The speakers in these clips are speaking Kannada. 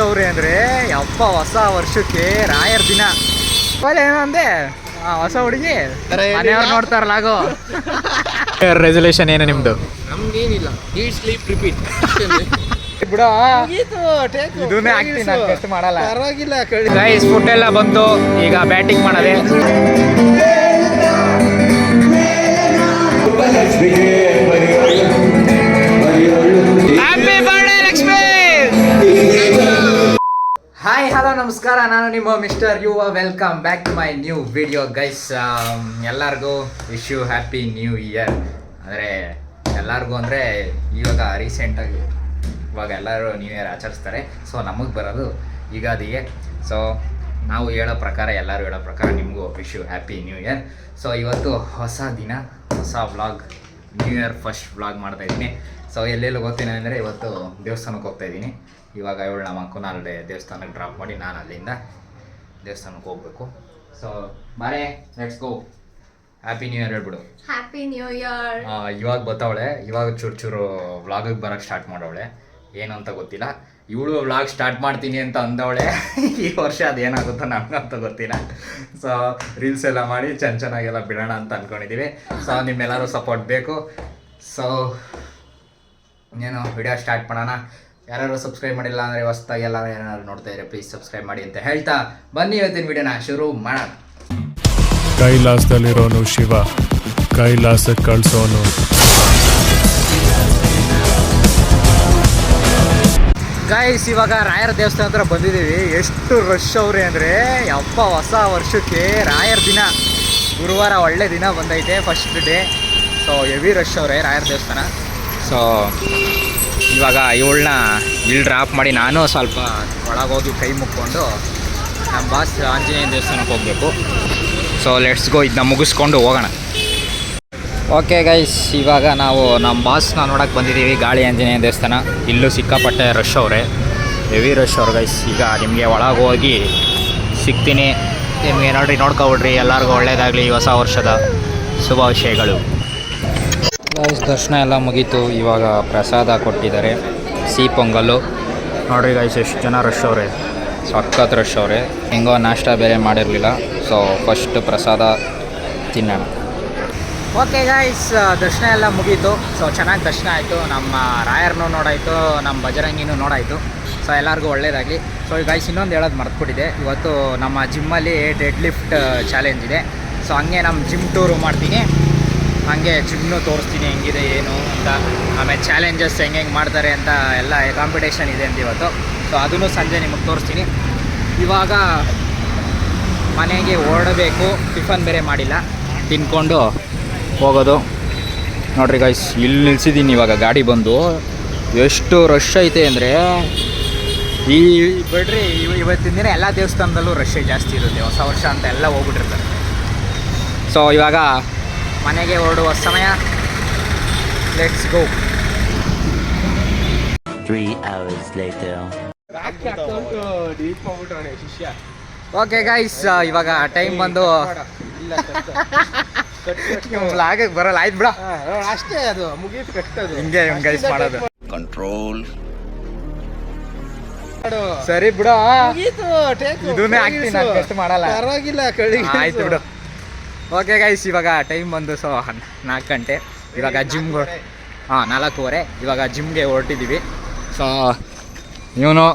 ಅವ್ರೆ ಅಂದರೆ ಯಪ್ಪ ಹೊಸ ವರ್ಷಕ್ಕೆ ರಾಯರ್ ದಿನ ಏನೋ ಅಂದೆ ಹೊಸ ಹುಡುಗಿ ಮನೆಯವ್ರು ನೋಡ್ತಾರಲ್ಲ ಆಗೋ ರೆಸಲ್ಯೂಷನ್ ಏನು ನಿಮ್ಮದು? ನಮ್ಗೇನಿಲ್ಲ, ಈಟ್ ಸ್ಲೀಪ್ ರಿಪೀಟ್ ಬಿಡೋ, ಇದನ್ನೇ ಹಾಕ್ತೀನಿ, ನಾನು ಟೆಸ್ಟ್ ಮಾಡಲ್ಲ. ಪರವಾಗಿಲ್ಲ. ಗೈಸ್ ಫುಡ್ ಎಲ್ಲ ಬಂತು, ಈಗ ಬ್ಯಾಟಿಂಗ್ ಮಾಡೋದೆ. Happy birthday Lakshmi. Hi hello ನಮಸ್ಕಾರ, ನಾನು ನಿಮ್ಮ mister Yuva. Welcome back to my new video guys. ಎಲ್ಲರಿಗೂ wish you happy new year. ಅಂದರೆ ಎಲ್ಲರಿಗೂ ಅಂದರೆ ಇವಾಗ ರೀಸೆಂಟಾಗಿ ಇವಾಗ ಎಲ್ಲರೂ ನ್ಯೂ ಇಯರ್ ಆಚರಿಸ್ತಾರೆ. ಸೊ ನಮಗೆ ಬರೋದು ಯುಗಾದಿಗೆ. ಸೊ ನಾವು ಹೇಳೋ ಪ್ರಕಾರ, ಎಲ್ಲರೂ ಹೇಳೋ ಪ್ರಕಾರ ನಿಮಗೂ wish you happy new year. So ಇವತ್ತು ಹೊಸ ದಿನ, ಹೊಸ vlog, new year first vlog ಮಾಡ್ತಾಯಿದ್ದೀನಿ. ಸೊ ಎಲ್ಲೆಲ್ಲಿ ಹೋಗ್ತೀನಿ ಅಂದರೆ ಇವತ್ತು ದೇವಸ್ಥಾನಕ್ಕೆ ಹೋಗ್ತಾಯಿದ್ದೀನಿ. ಇವಾಗ ಇವಳು ನಮ್ಮ ಕುನಾಲ್ಡೆ ದೇವಸ್ಥಾನಕ್ಕೆ ಡ್ರಾಪ್ ಮಾಡಿ ನಾನು ಅಲ್ಲಿಂದ ದೇವಸ್ಥಾನಕ್ಕೆ ಹೋಗ್ಬೇಕು. ಸೊ ಬಾರೆ, let's go. Happy new year ಹೇಳ್ಬಿಡು. Happy new year. ಇವಾಗ ಬತ್ತವಳೆ, ಇವಾಗ ಚೂರು ವ್ಲಾಗಿಗೆ ಬರೋಕ್ಕೆ ಸ್ಟಾರ್ಟ್ ಮಾಡವಳೆ. ಏನು ಅಂತ ಗೊತ್ತಿಲ್ಲ. ಇವಳು ವ್ಲಾಗ್ ಸ್ಟಾರ್ಟ್ ಮಾಡ್ತೀನಿ ಅಂತ ಅಂದವಳೆ. ಈ ವರ್ಷ ಅದೇನಾಗುತ್ತೋ ನಮಗಂತ ಗೊತ್ತಿಲ್ಲ. ಸೊ ರೀಲ್ಸ್ ಎಲ್ಲ ಮಾಡಿ ಚೆನ್ನಾಗೆಲ್ಲ ಬಿಡೋಣ ಅಂತ ಅಂದ್ಕೊಂಡಿದ್ದೀವಿ. ಸೊ ನಿಮ್ಮೆಲ್ಲರೂ ಸಪೋರ್ಟ್ ಬೇಕು. ಸೊ ಏನು ವಿಡಿಯೋ ಸ್ಟಾರ್ಟ್ ಮಾಡೋಣ. ಯಾರು ಸಬ್ಸ್ಕ್ರೈಬ್ ಮಾಡಿಲ್ಲ ಅಂದರೆ ಹೊಸ್ದಾಗಿ ಎಲ್ಲ ಏನಾದ್ರು ನೋಡ್ತಾ ಇದ್ರೆ ಪ್ಲೀಸ್ ಸಬ್ಸ್ಕ್ರೈಬ್ ಮಾಡಿ ಅಂತ ಹೇಳ್ತಾ ಬನ್ನಿ ಇವತ್ತಿನ ವಿಡಿಯೋನ ಶುರು ಮಾಡೋಣ. ಕೈಲಾಸದಲ್ಲಿರೋನು ಶಿವ, ಕೈಲಾಸಕ್ಕೆ ಕಳಿಸೋನು. ಗೈಸ್ ಇವಾಗ ರಾಯರ ದೇವಸ್ಥಾನ ಹತ್ರ ಬಂದಿದ್ದೀವಿ. ಎಷ್ಟು ರಶ್ ಅವ್ರೆ ಅಂದರೆ ಯಪ್ಪ, ಹೊಸ ವರ್ಷಕ್ಕೆ ರಾಯರ ದಿನ ಗುರುವಾರ ಒಳ್ಳೆ ದಿನ ಬಂದೈತೆ, first day. So heavy rush ಅವ್ರೆ ರಾಯರ ದೇವಸ್ಥಾನ. ಸೊ ಇವಾಗ ಇವಳನ್ನ ಇಲ್ಲಿ ಡ್ರಾಪ್ ಮಾಡಿ ನಾನು ಸ್ವಲ್ಪ ಒಳಗೋಗಿ ಕೈ ಮುಕ್ಕೊಂಡು ನಮ್ಮ ಬಾಸ್ ಆಂಜನೇಯ ದೇವಸ್ಥಾನಕ್ಕೆ ಹೋಗಬೇಕು. ಸೊ ಲೆಟ್ಸ್ ಗೋ, ಇದನ್ನ ಮುಗಿಸ್ಕೊಂಡು ಹೋಗೋಣ. ಓಕೆ ಗೈಸ್, ಇವಾಗ ನಾವು ನಮ್ಮ ಬಾಸ್ನ ನೋಡೋಕ್ಕೆ ಬಂದಿದ್ದೀವಿ, ಗಾಳಿ ಆಂಜನೇಯ ದೇವಸ್ಥಾನ. ಇಲ್ಲೂ ಸಿಕ್ಕಾಪಟ್ಟೆ ರಶ್ ಅವ್ರೆ, ಹೆವಿ ರಶ್ ಅವ್ರು ಗೈಸ್. ಈಗ ನಿಮಗೆ ಒಳಗೆ ಹೋಗಿ ಸಿಗ್ತೀನಿ. ನಿಮಗೆ ನೋಡ್ಕೊಬಿಡ್ರಿ. ಎಲ್ಲರಿಗೂ ಒಳ್ಳೆಯದಾಗಲಿ, ಹೊಸ ವರ್ಷದ ಶುಭಾಶಯಗಳು. ಗೈಸ್ ದರ್ಶನ ಎಲ್ಲ ಮುಗೀತು. ಇವಾಗ ಪ್ರಸಾದ ಕೊಟ್ಟಿದ್ದಾರೆ, ಸಿಹಿ ಪೊಂಗಲ್ಲು. ನೋಡಿರಿ ಗೈಸ್ ಎಷ್ಟು ಜನ ರಶ್ ಅವ್ರೆ, ಸಖತ್ ರಶ್ ಅವ್ರೆ. ಹೆಂಗೋ ನಾಷ್ಟ ಬೇರೆ ಮಾಡಿರಲಿಲ್ಲ. ಸೊ ಫಸ್ಟ್ ಪ್ರಸಾದ ತಿನ್ನೋಣ. ಓಕೆ ಗೈಸ್, ದರ್ಶನ ಎಲ್ಲ ಮುಗೀತು. ಸೊ ಚೆನ್ನಾಗಿ ದರ್ಶನ ಆಯಿತು. ನಮ್ಮ ರಾಯರ್ನೂ ನೋಡಾಯಿತು, ನಮ್ಮ ಬಜರಂಗಿನೂ ನೋಡಾಯಿತು. ಸೊ ಎಲ್ಲರಿಗೂ ಒಳ್ಳೇದಾಗಲಿ. ಸೊ ಗೈಸ್ ಇನ್ನೊಂದು ಹೇಳೋದು ಮರ್ತ್ಬಿಟ್ಟಿದೆ. ಇವತ್ತು ನಮ್ಮ ಜಿಮ್ಮಲ್ಲಿ ಡೆಡ್ ಲಿಫ್ಟ್ ಚಾಲೆಂಜ್ ಇದೆ. ಸೊ ಹಂಗೆ ನಮ್ಮ ಜಿಮ್ ಟೂರು ಮಾಡ್ತೀನಿ, ಹಾಗೆ ಜಿಮ್ನು ತೋರಿಸ್ತೀನಿ ಹೆಂಗಿದೆ ಏನು ಅಂತ. ಆಮೇಲೆ ಚಾಲೆಂಜಸ್ ಹೆಂಗೆ ಮಾಡ್ತಾರೆ ಅಂತ ಎಲ್ಲ ಕಾಂಪಿಟೇಷನ್ ಇದೆ ಅಂತ ಇವತ್ತು. ಸೊ ಅದನ್ನು ಸಂಜೆ ನಿಮಗೆ ತೋರಿಸ್ತೀನಿ. ಇವಾಗ ಮನೆಗೆ ಹೊರಡಬೇಕು. ಟಿಫನ್ ಬೇರೆ ಮಾಡಿಲ್ಲ, ತಿನ್ಕೊಂಡು ಹೋಗೋದು. ನೋಡಿರಿ ಗೈಸ್, ಇಲ್ಲಿ ನಿಲ್ಸಿದ್ದೀನಿ. ಇವಾಗ ಗಾಡಿ ಬಂದು ಎಷ್ಟು ರಶ್ ಐತೆ ಅಂದರೆ ಈ ಬಿಡ್ರಿ, ಇವತ್ತಿನ ದಿನ ಎಲ್ಲ ದೇವಸ್ಥಾನದಲ್ಲೂ ರಶ್ ಜಾಸ್ತಿ ಇರುತ್ತೆ. ಹೊಸ ವರ್ಷ ಅಂತ ಎಲ್ಲ ಹೋಗ್ಬಿಟ್ಟಿರ್ತಾರೆ. ಸೊ ಇವಾಗ ಮನೆಗೆ ಹೊರಡುವ ಸಮಯ. Let's go. 3 hours later. Okay guys, ಇವಾಗ ಟೈಮ್ ಬಂದು ವ್ಲಾಗಿಗೆ ಬರಲ್ಲ. ಆಯ್ತು ಬಿಡ, ಅಷ್ಟೇ, ಅದು ಮುಗೀತು, ಕಟ್ಟೋದು ಹಿಂಗೆ ಗೈಸ್ ಮಾಡೋದು. Control. ಸರಿ ಬಿಡ, ಮುಗೀತು, ಇದನ್ನೇ ಹಾಕ್ತೀನಿ, ನಾನು ಟೆಸ್ಟ್ ಮಾಡಲ್ಲ. ಪರವಾಗಿಲ್ಲ. ಆಯ್ತು ಬಿಡು. ಓಕೆ ಗೈಸ್, ಇವಾಗ ಟೈಮ್ ಬಂದು 4 ಗಂಟೆ. ಇವಾಗ ಜಿಮ್ಗೆ 4:15. ಇವಾಗ ಜಿಮ್ಗೆ ಹೊರಟಿದ್ದೀವಿ. ಸೊ ಇವನು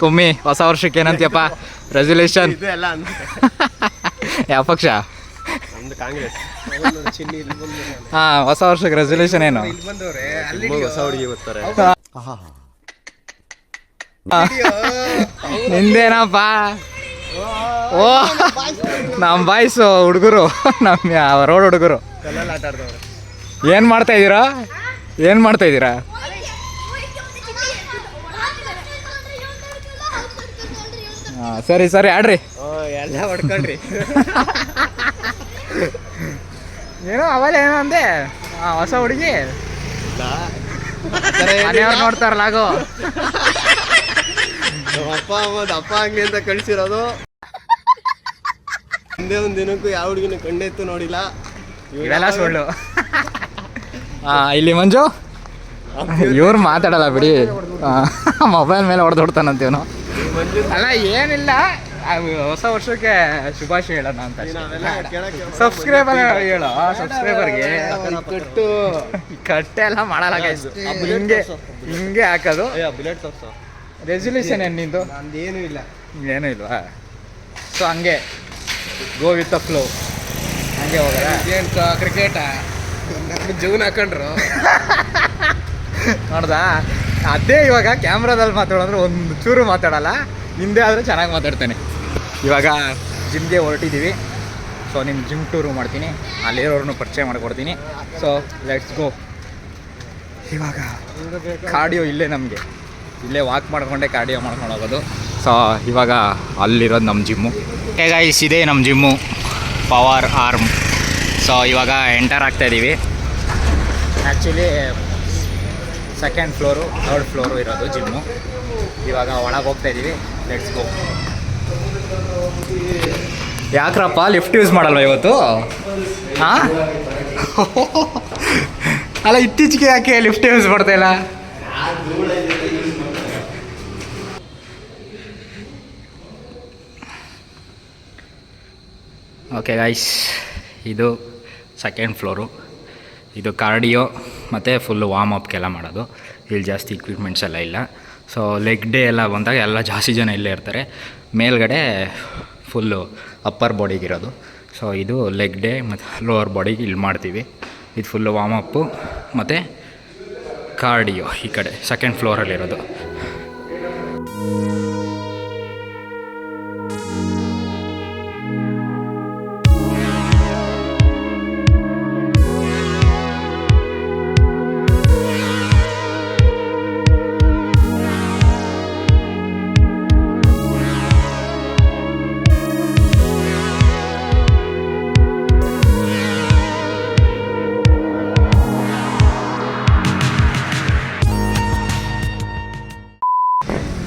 ಕುಮ್ಮಿ, ಹೊಸ ವರ್ಷಕ್ಕೆ ಏನಂತೀಯಪ್ಪ ರೆಸಲ್ಯೂಷನ್? ಯಾವ ಪಕ್ಷ? ಕಾಂಗ್ರೆಸ್. ಹಾಂ, ಹೊಸ ವರ್ಷಕ್ಕೆ ರೆಸಲ್ಯೂಷನ್ ಏನು? ಹೊಸ ಹುಡುಗಿ ಬರ್ತಾರೆ. ನಿಂದೇನಪ್ಪ? ಓ, ನಮ್ಮ ಬಾಯ್ಸು ಹುಡುಗರು, ನಮ್ಮ ರೋಡ್ ಹುಡುಗರು. ಏನು ಮಾಡ್ತಾ ಇದ್ದೀರಾ? ಏನು ಮಾಡ್ತಾ ಇದ್ದೀರಾ? ಹಾಂ, ಸರಿ ಸರಿ ಆಡ್ರಿ. ಎಲ್ಲ ಹೊಡ್ಕೊಳ್ರಿ. ಏನೋ ಅವಲ್ಲ ಏನೋ ಅಂದೆ, ಹೊಸ ಹುಡುಗಿ ಮನೆಯವ್ರು ನೋಡ್ತಾರಲ್ಲ ಆಗೋ. ಅಪ್ಪ ಹಂಗೆ ಅಂತ ಕಳಿಸಿರೋದು. ಒಂದೇ ಒಂದು ದಿನಕ್ಕೂ ಯಾವ ಹುಡುಗಿನ ಕಣ್ಣೆತ್ತು ನೋಡಿಲ್ಲ. ಇವೆಲ್ಲ ಸುಳ್ಳು. ಇಲ್ಲಿ ಮಂಜು ಇವ್ರು ಮಾತಾಡಲ್ಲ ಬಿಡಿ, ಮೊಬೈಲ್ ಮೇಲೆ ಹೊಡೆದೋಡ್ತಾನಂತೀವನು. ಅಲ್ಲ ಏನಿಲ್ಲ ಹೊಸ ವರ್ಷಕ್ಕೆ ಶುಭಾಶಯ ಹೇಳೋಣ ಅಂತ ಸಬ್ಸ್ಕ್ರೈಬರ್ ಹೇಳೋ ಸಬ್ಸ್ಕ್ರೈಬರ್ಗೆ ಕಟ್ಟೆ ಎಲ್ಲ ಮಾಡಲ್ಲ guys. ಹಿಂಗೆ ಹಾಕೋದು. ಬುಲೆಟ್ ತೋರ್ಸೋ. ರೆಸಲ್ಯೂಷನ್ ಏನು ನಿಂದು? ನಂದೇನು ಇಲ್ಲ. ಏನೂ ಇಲ್ವಾ? ಸೊ ಹಂಗೆ ಗೋ ವಿತ್ ದ ಫ್ಲೋ ಹಂಗೆ ಹೋಗೋಣ. ಏನು ಕ್ರಿಕೆಟ ಜೂನ್ ಹಾಕೊಂಡ್ರು ನೋಡ್ದಾ? ಅದೇ ಇವಾಗ ಕ್ಯಾಮ್ರಾದಲ್ಲಿ ಮಾತಾಡೋದ್ರೆ ಒಂದು ಚೂರು ಮಾತಾಡಲ್ಲ, ಹಿಂದೆ ಆದರೆ ಚೆನ್ನಾಗಿ ಮಾತಾಡ್ತೇನೆ. ಇವಾಗ ಜಿಮ್ಗೆ ಹೊರಟಿದ್ದೀವಿ. ಸೊ ನಿಮ್ಮ ಜಿಮ್ ಟೂರು ಮಾಡ್ತೀನಿ, ಅಲ್ಲಿರೋರ್ನು ಪರಿಚಯ ಮಾಡಿಕೊಡ್ತೀನಿ. So let's go. ಇವಾಗ ಕಾರ್ಡಿಯೋ ಇಲ್ಲೇ ನಮಗೆ, ಇಲ್ಲೇ ವಾಕ್ ಮಾಡ್ಕೊಂಡೆ ಕಾರ್ಡಿಯೋ ಮಾಡ್ಕೊಂಡು ಹೋಗೋದು. ಸೊ ಇವಾಗ ಅಲ್ಲಿರೋದು ನಮ್ಮ ಜಿಮ್ಮು. ಗೈಸ್ ಇದೆ ನಮ್ಮ ಜಿಮ್ಮು, ಪವರ್ ಆರ್ಮ್. ಸೊ ಇವಾಗ ಎಂಟರ್ ಆಗ್ತಾಯಿದ್ದೀವಿ. Actually second floor third floor ಇರೋದು ಜಿಮ್ಮು. ಇವಾಗ ಒಳಗೆ ಹೋಗ್ತಾಯಿದ್ದೀವಿ. Let's go. ಯಾಕ್ರಪ್ಪ ಲಿಫ್ಟ್ ಯೂಸ್ ಮಾಡಲ್ವ ಇವತ್ತು? ಹಾಂ ಅಲ್ಲ ಇತ್ತೀಚೆಗೆ ಯಾಕೆ ಲಿಫ್ಟ್ ಯೂಸ್ ಮಾಡ್ತಾಯಿಲ್ಲ? ಓಕೆ ಗೈಸ್, ಇದು ಸೆಕೆಂಡ್ ಫ್ಲೋರು. ಇದು ಕಾರ್ಡಿಯೋ ಮತ್ತು ಫುಲ್ಲು ವಾರ್ಮ್ ಅಪ್ಗೆಲ್ಲ ಮಾಡೋದು. ಇಲ್ಲಿ ಜಾಸ್ತಿ ಇಕ್ವಿಪ್ಮೆಂಟ್ಸ್ ಎಲ್ಲ ಇಲ್ಲ. ಸೊ ಲೆಗ್ ಡೇ ಎಲ್ಲ ಬಂದಾಗ ಎಲ್ಲ ಜಾಸ್ತಿ ಜನ ಇಲ್ಲೇ ಇರ್ತಾರೆ. ಮೇಲ್ಗಡೆ ಫುಲ್ಲು ಅಪ್ಪರ್ ಬಾಡಿಗಿರೋದು. ಸೊ ಇದು ಲೆಗ್ ಡೇ ಮತ್ತು ಲೋವರ್ ಬಾಡಿಗೆ ಇಲ್ಲಿ ಮಾಡ್ತೀವಿ. ಇದು ಫುಲ್ಲು ವಾರ್ಮ್ ಅಪ್ಪು ಮತ್ತು ಕಾರ್ಡಿಯೋ ಈ ಕಡೆ ಸೆಕೆಂಡ್ ಫ್ಲೋರಲ್ಲಿರೋದು.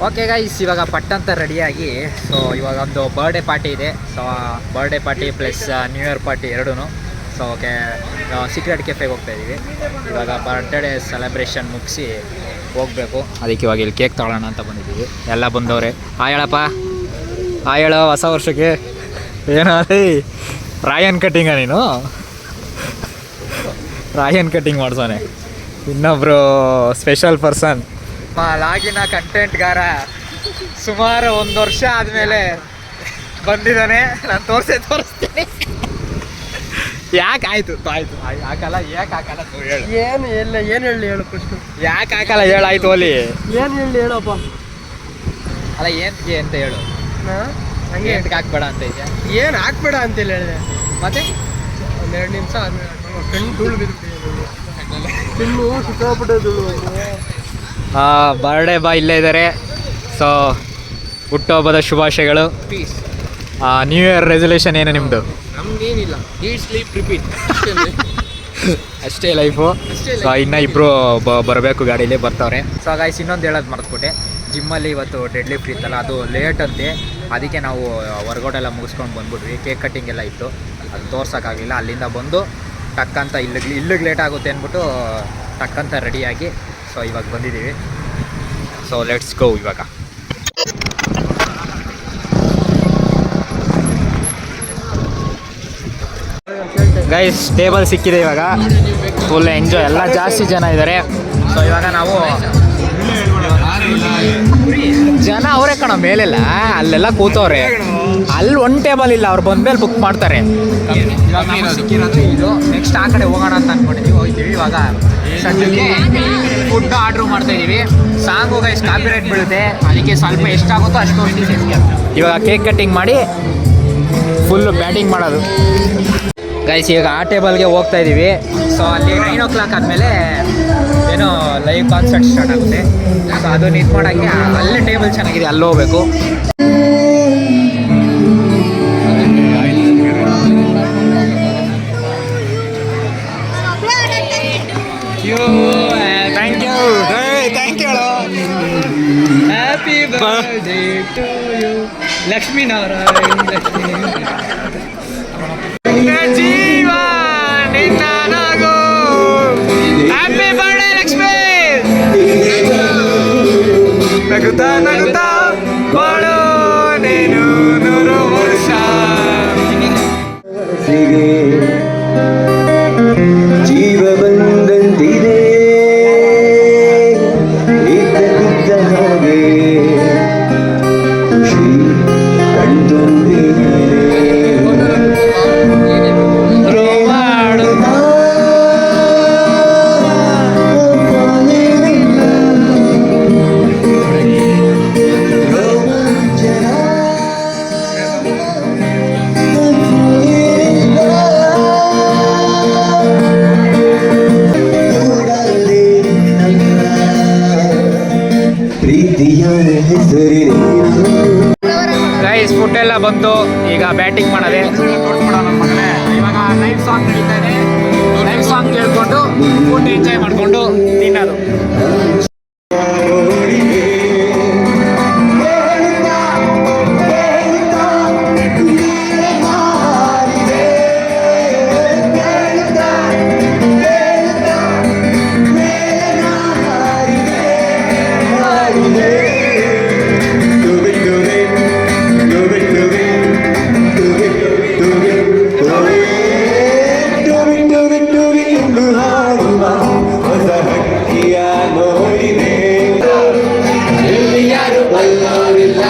ಓಕೆ ಗೈಸ್, ಇವಾಗ ಪಟ್ಟಂತ ರೆಡಿಯಾಗಿ ಸೊ ಇವಾಗ ಒಂದು ಬರ್ಡೇ ಪಾರ್ಟಿ ಇದೆ. So birthday party plus new year party ಎರಡೂ. ಸೊ ಓಕೆ, ಸೀಕ್ರೆಟ್ ಕೆಫೆಗೆ ಹೋಗ್ತಾಯಿದ್ದೀವಿ. ಇವಾಗ ಬರ್ಡೇ ಸೆಲೆಬ್ರೇಷನ್ ಮುಗಿಸಿ ಹೋಗಬೇಕು. ಅದಕ್ಕೆ ಇವಾಗ ಇಲ್ಲಿ ಕೇಕ್ ತಗೊಳ್ಳೋಣ ಅಂತ ಬಂದಿದ್ದೀವಿ. ಎಲ್ಲ ಬಂದವ್ರೆ. ಹೇಳಪ್ಪ, ಹೇಳೋ ಹೊಸ ವರ್ಷಕ್ಕೆ. ಏನೋ ರಾಯನ್ ಕಟ್ಟಿಂಗ ನೀನು? ರಾಯನ್ ಕಟ್ಟಿಂಗ್ ಮಾಡ್ಸೋನೆ ಇನ್ನೊಬ್ಬರು ಸ್ಪೆಷಲ್ ಪರ್ಸನ್. ಲಾಗಿನ ಕಂಟೆಂಟ್ಗಾರ ಸುಮಾರು 1 ವರ್ಷ ಆದಮೇಲೆ ಬಂದಿದ್ದಾನೆ. ನಾನು ತೋರಿಸ್ತೀನಿ. ಯಾಕೆ ಆಯಿತು ಹಾಕಲ್ಲ? ಯಾಕೆ ಹಾಕಲ್ಲ ಹೇಳು. ಏನು ಎಲ್ಲ ಏನು ಹೇಳಿ ಹೇಳು ಫಸ್ಟು. ಯಾಕೆ ಹಾಕಲ್ಲ ಹೇಳಾಯ್ತು ಅಲ್ಲಿ. ಏನು ಹೇಳಿ ಹೇಳಪ್ಪ. ಅಲ್ಲ ಏನಕ್ಕೆ ಅಂತ ಹೇಳು. ಹಂಗೆ ಎಂಟಕ್ಕೆ ಹಾಕ್ಬೇಡ ಅಂತ ಇದೆಯಾ? ಏನು ಹಾಕ್ಬೇಡ ಅಂತೇಳಿ ಹೇಳಿದೆ. ಮತ್ತೆ 2 ನಿಮಿಷ ಕಣ್ಣು ಧೂಳು ಬಿದ್ದುಬಿಟ್ಟಿದೆ. ಕಣ್ಣು ಸಿಕ್ಕಾಪಟ್ಟೆ ಧೂಳು. ಬರ್ಡೇ ಬಾಯ್ ಇಲ್ಲೇ ಇದ್ದಾರೆ. ಸೊ ಹುಟ್ಟುಹಬ್ಬದ ಶುಭಾಶಯಗಳು. ಪೀಸ್. ನ್ಯೂ ಇಯರ್ ರೆಸಲ್ಯೂಷನ್ ಏನು ನಿಮ್ಮದು? ನಮ್ಗೇನಿಲ್ಲ. ಈಟ್ ಸ್ಲೀಪ್ ರಿಪೀಟ್ ಅಷ್ಟೇ ಲೈಫು. ಸೊ ಇನ್ನೂ ಇಬ್ಬರು ಬರಬೇಕು, ಗಾಡೀಲಿ ಬರ್ತಾವ್ರೆ. ಸೊ ಗೈಸ್, ಇನ್ನೊಂದು ಹೇಳೋದು ಮರೆತುಬಿಟ್ಟೆ. ಜಿಮ್ಮಲ್ಲಿ ಇವತ್ತು ಡೆಡ್ ಲಿಫ್ಟ್ ಇತ್ತಲ್ಲ, ಅದು ಲೇಟ್ ಅಂತೆ. ಅದಕ್ಕೆ ನಾವು ವರ್ಕೌಟ್ ಎಲ್ಲ ಮುಗಿಸ್ಕೊಂಡು ಬಂದ್ಬಿಟ್ವಿ. ಕೇಕ್ ಕಟ್ಟಿಂಗ್ ಎಲ್ಲ ಇತ್ತು, ಅದು ತೋರ್ಸೋಕ್ಕಾಗಲಿಲ್ಲ. ಅಲ್ಲಿಂದ ಬಂದು ಟಕ್ಕಂತ ಇಲ್ಲಿಗೆ ಲೇಟ್ ಆಗುತ್ತೆ ಅಂದ್ಬಿಟ್ಟು ಟಕ್ಕಂತ ರೆಡಿಯಾಗಿ ಸೊ ಇವಾಗ ಬಂದಿದ್ದೀವಿ. So let's go. ಇವಾಗ ಗೈಸ್ ಟೇಬಲ್ ಸಿಕ್ಕಿದೆ. ಇವಾಗ ಫುಲ್ ಎಂಜಾಯ್, ಎಲ್ಲ ಜಾಸ್ತಿ ಜನ ಇದ್ದಾರೆ. ಸೊ ಇವಾಗ ನಾವು ಜನ ಅವರೇ ಕಣ, ಮೇಲೆಲ್ಲ ಅಲ್ಲೆಲ್ಲ ಕೂತವ್ರೆ. ಅಲ್ಲಿ ಒಂದು ಟೇಬಲ್ ಇಲ್ಲ, ಅವ್ರು ಬಂದ್ಮೇಲೆ ಬುಕ್ ಮಾಡ್ತಾರೆ. ಸಿಕ್ಕಿರೋದು ಇದು. ನೆಕ್ಸ್ಟ್ ಆ ಕಡೆ ಹೋಗೋಣ ಅಂತ ಅಂದ್ಕೊಂಡಿದ್ದೀವಿ. ಹೋಗ್ತೀವಿ. ಇವಾಗ ಸದ್ಯಕ್ಕೆ ಫುಡ್ ಆರ್ಡ್ರ್ ಮಾಡ್ತಾಯಿದ್ದೀವಿ. ಸಾಂಗು ಗೈಸ್ ಕಾಪಿರೈಟ್ ಬೀಳುತ್ತೆ, ಅದಕ್ಕೆ ಸ್ವಲ್ಪ ಎಷ್ಟಾಗುತ್ತೋ ಅಷ್ಟು ಇವಾಗ ಕೇಕ್ ಕಟ್ಟಿಂಗ್ ಮಾಡಿ ಫುಲ್ಲು ಬ್ಯಾಟಿಂಗ್ ಮಾಡೋದು. ಗೈಸ್ ಈಗ ಆ ಟೇಬಲ್ಗೆ ಹೋಗ್ತಾ ಇದ್ದೀವಿ. ಸೊ ಅಲ್ಲಿ 9 o'clock ಆದಮೇಲೆ ಏನೋ ಲೈವ್ ಕಾನ್ಸರ್ಟ್ ಸ್ಟಾರ್ಟ್ ಆಗುತ್ತೆ. ಸೊ ಅದನ್ನು ಇದು ಮಾಡೋಕ್ಕೆ ಅಲ್ಲೇ ಟೇಬಲ್ ಚೆನ್ನಾಗಿದೆ, ಅಲ್ಲಿ ಹೋಗ್ಬೇಕು. Thank you happy birthday to you Lakshmi Narayan. ಜೀವ ನಿನ್ನ ನಗು, ಹ್ಯಾಪಿ ಬರ್ಡೇ ಲಕ್ಷ್ಮೀ. ನಗುತ್ತಾ ನಗುತ್ತಾ ಬಾಳ ಎಲ್ಲ ಬಂತು, ಈಗ ಬ್ಯಾಟಿಂಗ್ ಮಾಡೋದೆ. ಇವಾಗ ಲೈವ್ ಸಾಂಗ್ ನಡೀತಾ ಇದೆ. ಲೈವ್ ಸಾಂಗ್ ಕೇಳ್ಕೊಂಡು ಫುಡ್ ಎಂಜಾಯ್ ಮಾಡಿಕೊಂಡು ತಿನ್ನೋದು. ಯಾರು ಬಲ್ಲೋರಿಲ್ಲ